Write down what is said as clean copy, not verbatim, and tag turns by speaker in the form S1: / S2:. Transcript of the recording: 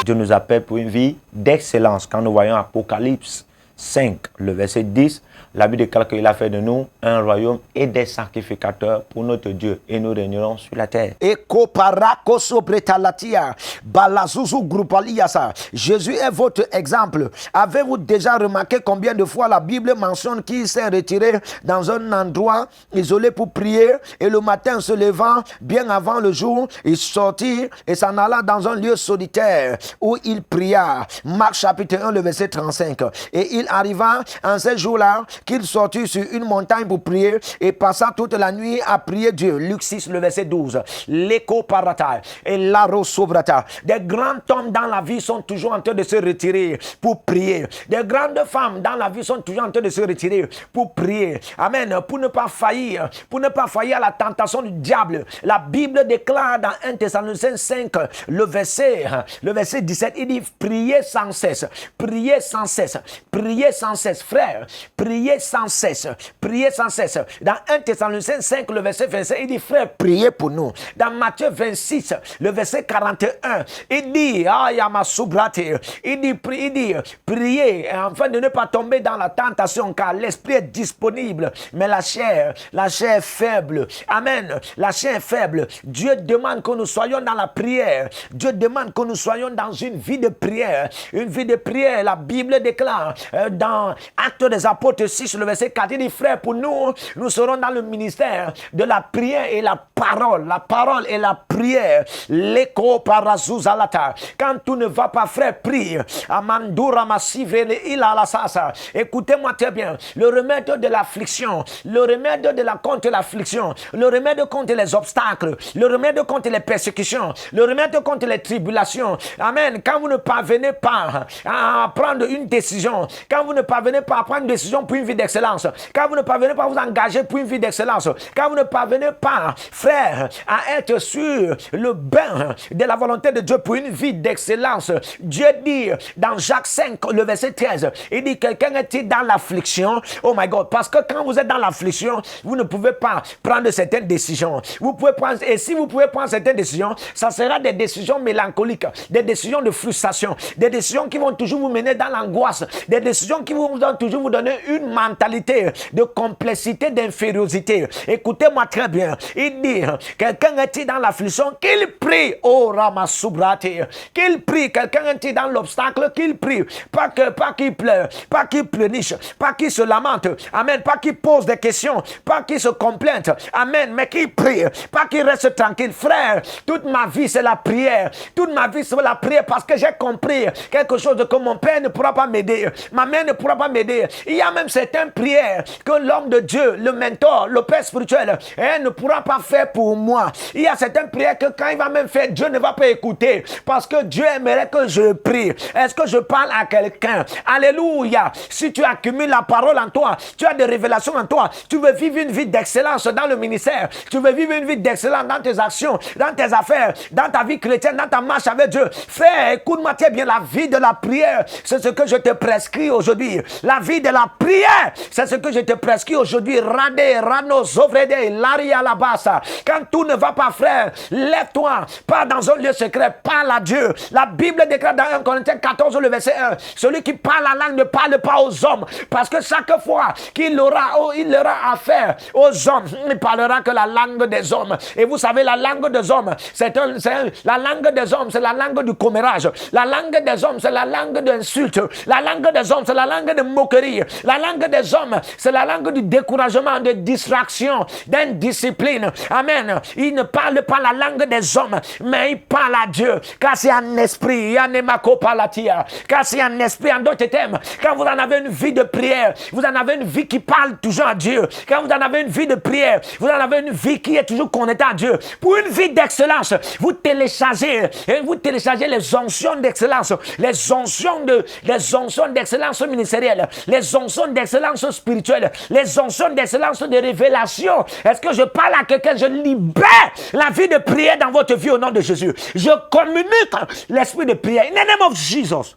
S1: Dieu nous appelle pour une vie d'excellence. Quand nous voyons Apocalypse 5, le verset 10, la Bible déclare qu'il a fait de nous un royaume et des sacrificateurs pour notre Dieu. Et nous régnerons sur la terre.
S2: Jésus est votre exemple. Avez-vous déjà remarqué combien de fois la Bible mentionne qu'il s'est retiré dans un endroit isolé pour prier et le matin se levant, bien avant le jour, il sortit et s'en alla dans un lieu solitaire où il pria. Marc chapitre 1, le verset 35. Et il arriva en ces jours-là qu'il sortit sur une montagne pour prier et passa toute la nuit à prier Dieu. Luc 6, le verset 12. L'écho parata et l'aro sobrata. Des grands hommes dans la vie sont toujours en train de se retirer pour prier. Des grandes femmes dans la vie sont toujours en train de se retirer pour prier. Amen. Pour ne pas faillir à la tentation du diable. La Bible déclare dans 1 Thessaloniciens 5, le verset 17, il dit priez sans cesse, priez sans cesse, priez sans cesse, frère, priez sans cesse, priez sans cesse. Dans 1 Thessaloniciens 5, le verset 25, il dit frère, priez pour nous. Dans Matthieu 26, le verset 41, il dit priez afin de ne pas tomber dans la tentation, car l'esprit est disponible, mais la chair est faible. Amen. La chair est faible. Dieu demande que nous soyons dans la prière. Dieu demande que nous soyons dans une vie de prière. Une vie de prière. La Bible déclare dans Actes des Apôtres 6, le verset 4, il dit frère, pour nous serons dans le ministère de la prière et la parole. La parole et la prière. L'écho parazuzalata. Quand tout ne va pas, frère, prie. Amandura massivele ilalasasa. Écoutez-moi très bien. Le remède de l'affliction, le remède contre l'affliction, le remède contre les obstacles, le remède contre les persécutions, le remède contre les tribulations. Amen. Quand vous ne parvenez pas à prendre une décision, quand vous ne parvenez pas à prendre une décision pour une vie d'excellence, quand vous ne parvenez pas à vous engager pour une vie d'excellence, quand vous ne parvenez pas, frère, à être sur le bain de la volonté de Dieu pour une vie d'excellence, Dieu dit dans Jacques 5, le verset 13, il dit quelqu'un est-il dans l'affliction? Oh my God, parce que quand vous êtes dans l'affliction, vous ne pouvez pas prendre certaines décisions. Vous pouvez prendre, et si vous pouvez prendre certaines décisions, ça sera des décisions mélancoliques, des décisions de frustration, des décisions qui vont toujours vous mener dans l'angoisse, des décisions qui vont toujours vous donner une mentalité de complexité, d'infériorité. Écoutez-moi très bien. Il dit, quelqu'un est-il dans l'affliction? Qu'il prie. Oh Ramasubrate. Qu'il prie. Quelqu'un est-il dans l'obstacle? Qu'il prie. Pas qu'il pleure, pas qu'il pleurniche, pas qu'il se lamente. Amen. Pas qu'il pose des questions, pas qu'il se complainte. Amen. Mais qu'il prie. Pas qu'il reste tranquille. Frère, toute ma vie c'est la prière. Toute ma vie c'est la prière parce que j'ai compris quelque chose que mon père ne pourra pas m'aider. Ma mère ne pourra pas m'aider. Il y a même certaines prières que l'homme de Dieu, le mentor, le père spirituel, ne pourra pas faire pour moi. Il y a certaines prières que quand il va même faire, Dieu ne va pas écouter parce que Dieu aimerait que je prie. Est-ce que je parle à quelqu'un? Alléluia. Si tu accumules la parole en toi, tu as des révélations en toi, tu veux vivre une vie d'excellence dans le ministère, tu veux vivre une vie d'excellence dans tes actions, dans tes affaires, dans ta vie chrétienne, dans ta marche avec Dieu. Frère, écoute-moi très bien, la vie de la prière, c'est ce que je te prescris aujourd'hui. La vie de la prière, c'est ce que je te prescris aujourd'hui. Radé, Rano, Zovrede, Laria, Labassa. Quand tout ne va pas, frère, lève-toi, pars dans un lieu secret, parle à Dieu. La Bible déclare dans 1 Corinthiens 14, le verset 1, celui qui parle la langue ne parle pas aux hommes, parce que chaque fois qu'il aura affaire aux hommes, il ne parlera que la langue des hommes. Et vous savez, la langue des hommes, la langue des hommes, c'est la langue du commérage. La langue des hommes, c'est la langue d'insulte. La langue des hommes, c'est la langue de moquerie. La langue des hommes, c'est la langue du découragement, de distraction, d'indiscipline. Amen. Il ne parle pas la langue des hommes, mais il parle à Dieu. Car c'est un esprit. Car c'est un esprit, en d'autres termes. Quand vous en avez une vie de prière, vous en avez une vie qui parle toujours à Dieu. Quand vous en avez une vie de prière, vous en avez une vie qui est toujours connectée à Dieu. Pour une vie d'excellence, vous téléchargez les onctions d'excellence, les onctions d'excellence ministérielle, les onctions d'excellence spirituelle, les onctions d'excellence de révélation. Est-ce que je parle à quelqu'un? Je libère la vie de prière dans votre vie au nom de Jésus. Je communique l'esprit de prière. In the name of Jesus.